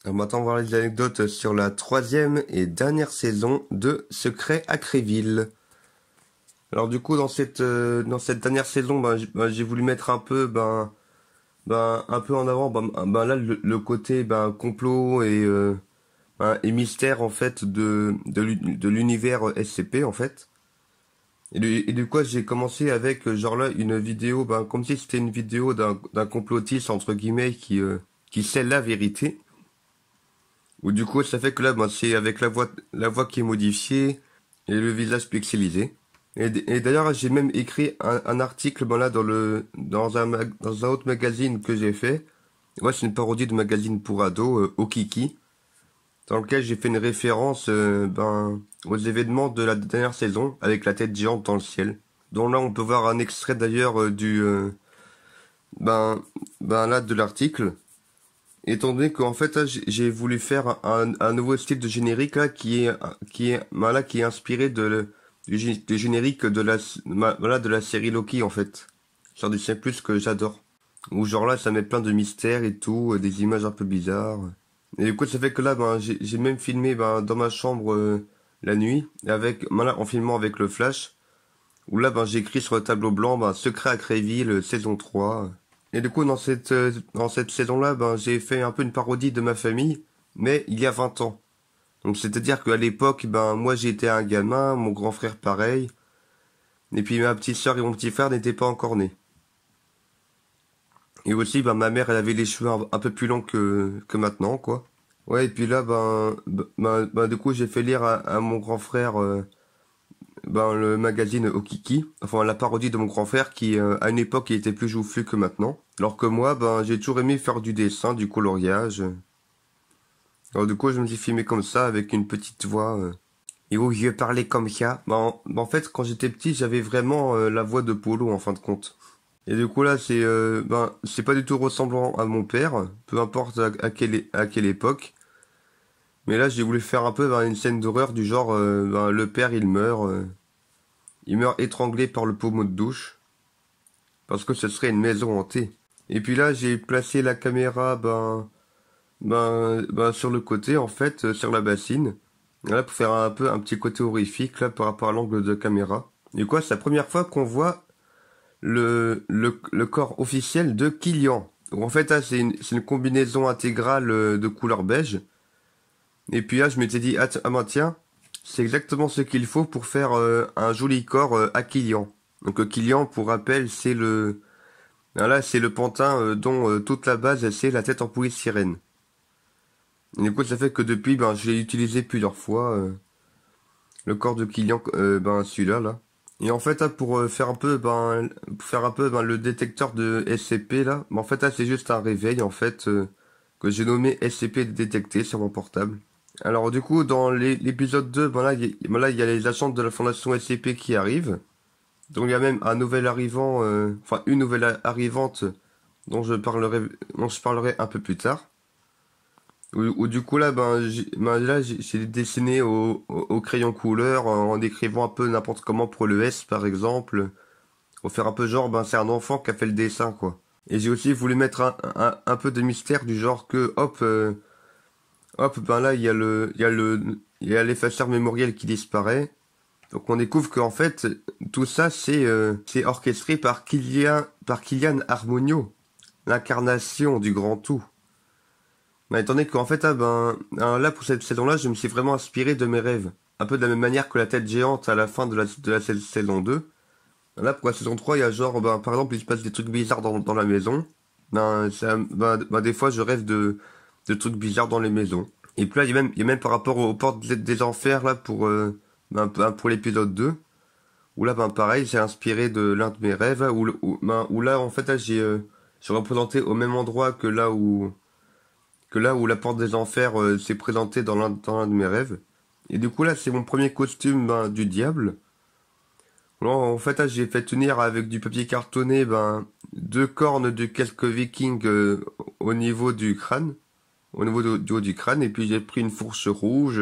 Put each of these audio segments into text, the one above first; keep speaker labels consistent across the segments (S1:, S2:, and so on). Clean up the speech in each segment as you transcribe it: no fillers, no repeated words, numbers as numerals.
S1: Alors maintenant, on va voir les anecdotes sur la troisième et dernière saison de Secret à Créville. Alors du coup, dans cette dernière saison, j'ai voulu mettre un peu, un peu en avant, là, le côté, complot et mystère, en fait, de l'univers SCP, en fait. Et du coup, j'ai commencé avec, genre là, une vidéo, comme si c'était une vidéo d'un complotiste, entre guillemets, qui sait la vérité. Ou du coup, ça fait que là, c'est avec la voix qui est modifiée et le visage pixelisé. Et d'ailleurs, j'ai même écrit un article, là, dans un autre magazine que j'ai fait. Ouais, c'est une parodie de magazine pour ados, Okiki, dans lequel j'ai fait une référence, aux événements de la dernière saison, avec la tête géante dans le ciel. Donc là, on peut voir un extrait d'ailleurs ben, là, de l'article. Étant donné qu'en fait là, j'ai voulu faire un nouveau style de générique là qui est inspiré du générique de la série Loki en fait. Genre Disney Plus que j'adore. Où genre là ça met plein de mystères et tout, des images un peu bizarres. Et du coup ça fait que là j'ai même filmé dans ma chambre la nuit là, en filmant avec le flash. Où là j'ai écrit sur le tableau blanc Secret à Créville saison 3. Et du coup, dans cette saison-là, j'ai fait un peu une parodie de ma famille, mais il y a 20 ans. Donc, c'est-à-dire qu'à l'époque, moi, j'étais un gamin, mon grand frère pareil, et puis ma petite sœur et mon petit frère n'étaient pas encore nés. Et aussi, ma mère, elle avait les cheveux un peu plus longs que maintenant, quoi. Ouais, et puis là, du coup, j'ai fait lire à mon grand frère, le magazine Okiki, enfin la parodie de mon grand frère qui à une époque il était plus joufflu que maintenant. Alors que moi j'ai toujours aimé faire du dessin, du coloriage. Alors du coup je me suis filmé comme ça avec une petite voix et où je parlais comme ça. En fait quand j'étais petit j'avais vraiment la voix de Polo en fin de compte. Et du coup là c'est pas du tout ressemblant à mon père, peu importe à quelle époque. Mais là j'ai voulu faire un peu une scène d'horreur du genre le père il meurt étranglé par le pommeau de douche, parce que ce serait une maison hantée. Et puis là, j'ai placé la caméra, sur le côté, en fait, sur la bassine. Là, pour faire un peu un petit côté horrifique, là, par rapport à l'angle de caméra. Et quoi, c'est la première fois qu'on voit le corps officiel de Killian. Donc, en fait, là, c'est une combinaison intégrale de couleur beige. Et puis là, je m'étais dit, tiens, c'est exactement ce qu'il faut pour faire un joli corps à Killian. Donc Killian, pour rappel, c'est le pantin dont toute la base, c'est la tête empouillée de sirène. Et du coup, ça fait que depuis, je l'ai utilisé plusieurs fois, le corps de Killian, celui-là, là. Et en fait, là, pour faire un peu le détecteur de SCP, là, en fait, là, c'est juste un réveil, en fait, que j'ai nommé SCP détecté sur mon portable. Alors du coup, dans l'épisode 2, il y a les agents de la Fondation SCP qui arrivent. Donc il y a même un nouvel arrivant, enfin une nouvelle arrivante dont je parlerai un peu plus tard. Où du coup là, j'ai dessiné au crayon couleur en écrivant un peu n'importe comment pour le S par exemple. Pour faire un peu genre, c'est un enfant qui a fait le dessin quoi. Et j'ai aussi voulu mettre un peu de mystère du genre que hop, là il y a l'effaceur mémoriel qui disparaît. Donc on découvre qu'en fait tout ça c'est orchestré par Kylian Harmonio, l'incarnation du grand tout. Étant donné qu'en fait là pour cette saison-là, je me suis vraiment inspiré de mes rêves, un peu de la même manière que la tête géante à la fin de la saison 2. Là pour la saison 3, il y a genre par exemple il se passe des trucs bizarres dans la maison. Des fois je rêve de trucs bizarres dans les maisons. Et puis là il y a même par rapport aux portes des enfers là pour l'épisode 2. Où là, pareil, j'ai inspiré de l'un de mes rêves, où là, en fait, là, j'ai représenté au même endroit que là où la porte des enfers s'est présentée dans l'un de mes rêves. Et du coup, là, c'est mon premier costume du diable. Là, en fait, là, j'ai fait tenir avec du papier cartonné deux cornes de quelques vikings au niveau du crâne, au niveau du haut du crâne, et puis j'ai pris une fourche rouge,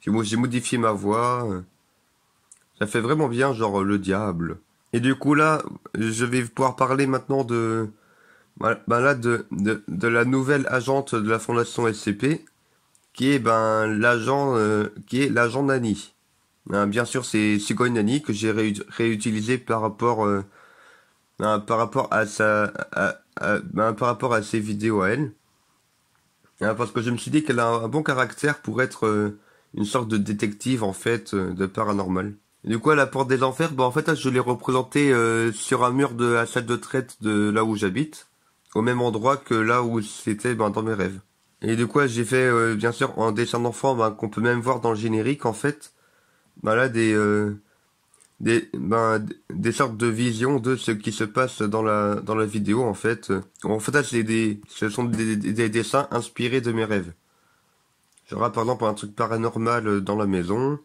S1: j'ai modifié ma voix. Ça fait vraiment bien, genre le diable. Et du coup là, je vais pouvoir parler maintenant Voilà, ben là, de la nouvelle agente de la Fondation SCP, qui est qui est l'agent Nani. Bien sûr, c'est Sugoy Nani que j'ai réutilisé par rapport à par rapport à ses vidéos à elle. Parce que je me suis dit qu'elle a un bon caractère pour être une sorte de détective en fait de paranormal. Et du coup, à la porte des enfers, en fait, là, je l'ai représenté sur un mur de la salle de traite de là où j'habite, au même endroit que là où c'était dans mes rêves. Et du coup, j'ai fait bien sûr en dessin d'enfant qu'on peut même voir dans le générique en fait. Là des sortes de visions de ce qui se passe dans la vidéo en fait. En fait, là, ce sont des dessins inspirés de mes rêves. Genre là, par exemple un truc paranormal dans la maison,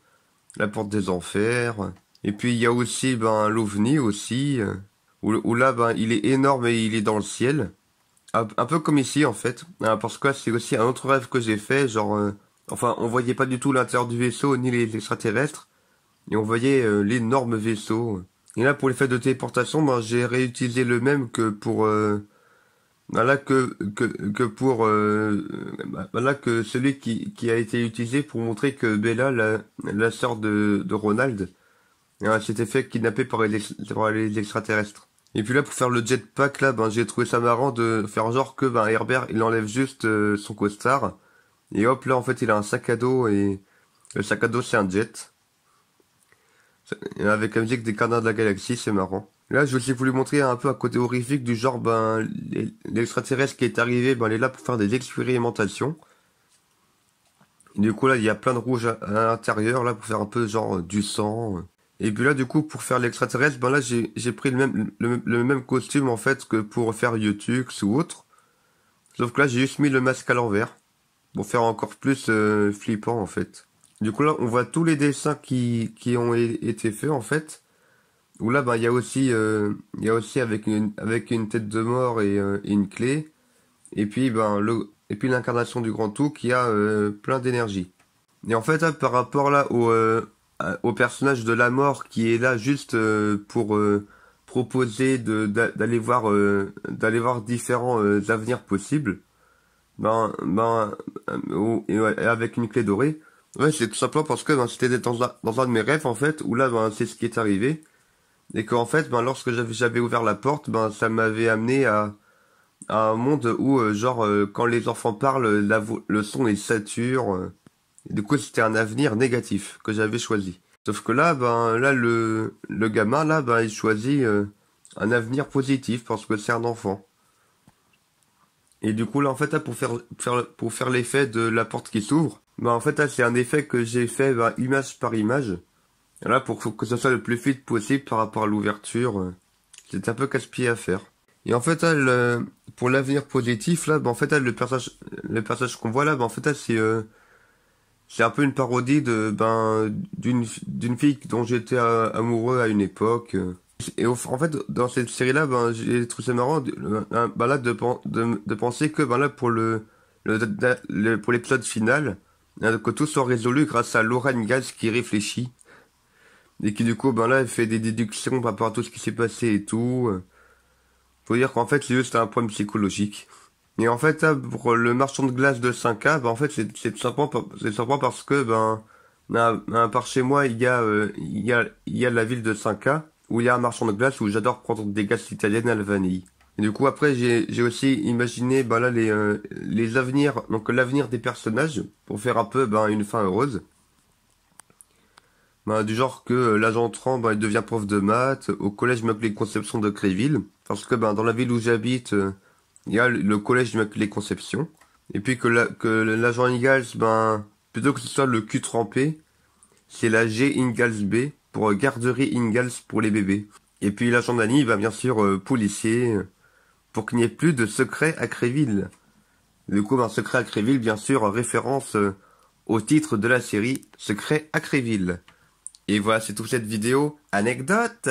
S1: la porte des enfers. Et puis il y a aussi l'OVNI aussi, où là il est énorme et il est dans le ciel. Un peu comme ici en fait. Parce que là, c'est aussi un autre rêve que j'ai fait, genre enfin on voyait pas du tout l'intérieur du vaisseau ni les extraterrestres. Et on voyait l'énorme vaisseau. Et là, pour l'effet de téléportation, j'ai réutilisé le même que pour là que pour là que celui qui a été utilisé pour montrer que Bella, la sœur de Ronald, s'était fait kidnapper par les extraterrestres. Et puis là, pour faire le jetpack, là, j'ai trouvé ça marrant de faire genre que Herbert, il enlève juste son costard. Et hop, là, en fait, il a un sac à dos et le sac à dos, c'est un jet. Avec la musique des Gardiens de la Galaxie, c'est marrant. Là, je aussi voulu montrer un peu un côté horrifique du genre, l'extraterrestre qui est arrivé, il est là pour faire des expérimentations. Et du coup, là, il y a plein de rouge à l'intérieur, là, pour faire un peu genre du sang. Et puis là, du coup, pour faire l'extraterrestre, là, j'ai pris le même costume, en fait, que pour faire Youtux ou autre. Sauf que là, j'ai juste mis le masque à l'envers. Pour faire encore plus flippant, en fait. Du coup, là, on voit tous les dessins qui ont été faits, en fait. Où là, il y a aussi avec une tête de mort et une clé. Et puis, et puis l'incarnation du grand tout qui a plein d'énergie. Et en fait, là, par rapport là au personnage de la mort qui est là juste pour proposer d'aller voir différents avenirs possibles, et ouais, avec une clé dorée. Ouais, c'est tout simplement parce que c'était dans un de mes rêves en fait, où là, c'est ce qui est arrivé. Et qu'en fait, lorsque j'avais ouvert la porte, ça m'avait amené à un monde où, quand les enfants parlent, le son est sature. Et du coup, c'était un avenir négatif que j'avais choisi. Sauf que là, le gamin, là, il choisit un avenir positif parce que c'est un enfant. Et du coup, là, en fait, là, pour faire l'effet de la porte qui s'ouvre, en fait, là, c'est un effet que j'ai fait image par image. Là, pour que ça soit le plus fluide possible par rapport à l'ouverture, c'est un peu casse-pied à faire. Et en fait, là, pour l'avenir positif, là, en fait, là, le personnage qu'on voit là, en fait, là, c'est un peu une parodie d'une fille dont j'étais amoureux à une époque. Et en fait, dans cette série-là, j'ai trouvé ça marrant, là, de penser que, là, pour pour l'épisode final, que tout soit résolu grâce à Laura Ingalls qui réfléchit. Et qui du coup, là, elle fait des déductions par rapport à tout ce qui s'est passé et tout. Faut dire qu'en fait, c'est juste un problème psychologique. Et en fait, là, pour le marchand de glace de 5K, en fait, c'est tout simplement, c'est simplement parce que, par chez moi, il y a la ville de 5K, où il y a un marchand de glace où j'adore prendre des glaces italiennes à la vanille. Et du coup, après, j'ai aussi imaginé, là, les avenirs, donc l'avenir des personnages, pour faire un peu, une fin heureuse. Du genre que l'agent Tran, il devient prof de maths. Au collège Immaculée Conception de Créville. Parce que dans la ville où j'habite, il y a le collège Immaculée Conception. Et puis que l'agent Ingalls, plutôt que ce soit le Q trempé, c'est la G Ingalls B pour garderie Ingalls pour les bébés. Et puis l'agent Dany, bien sûr, policier, pour qu'il n'y ait plus de secret à Créville. Du coup, secret à Créville, bien sûr, en référence au titre de la série, Secret à Créville. Et voilà, c'est toute cette vidéo. Anecdote!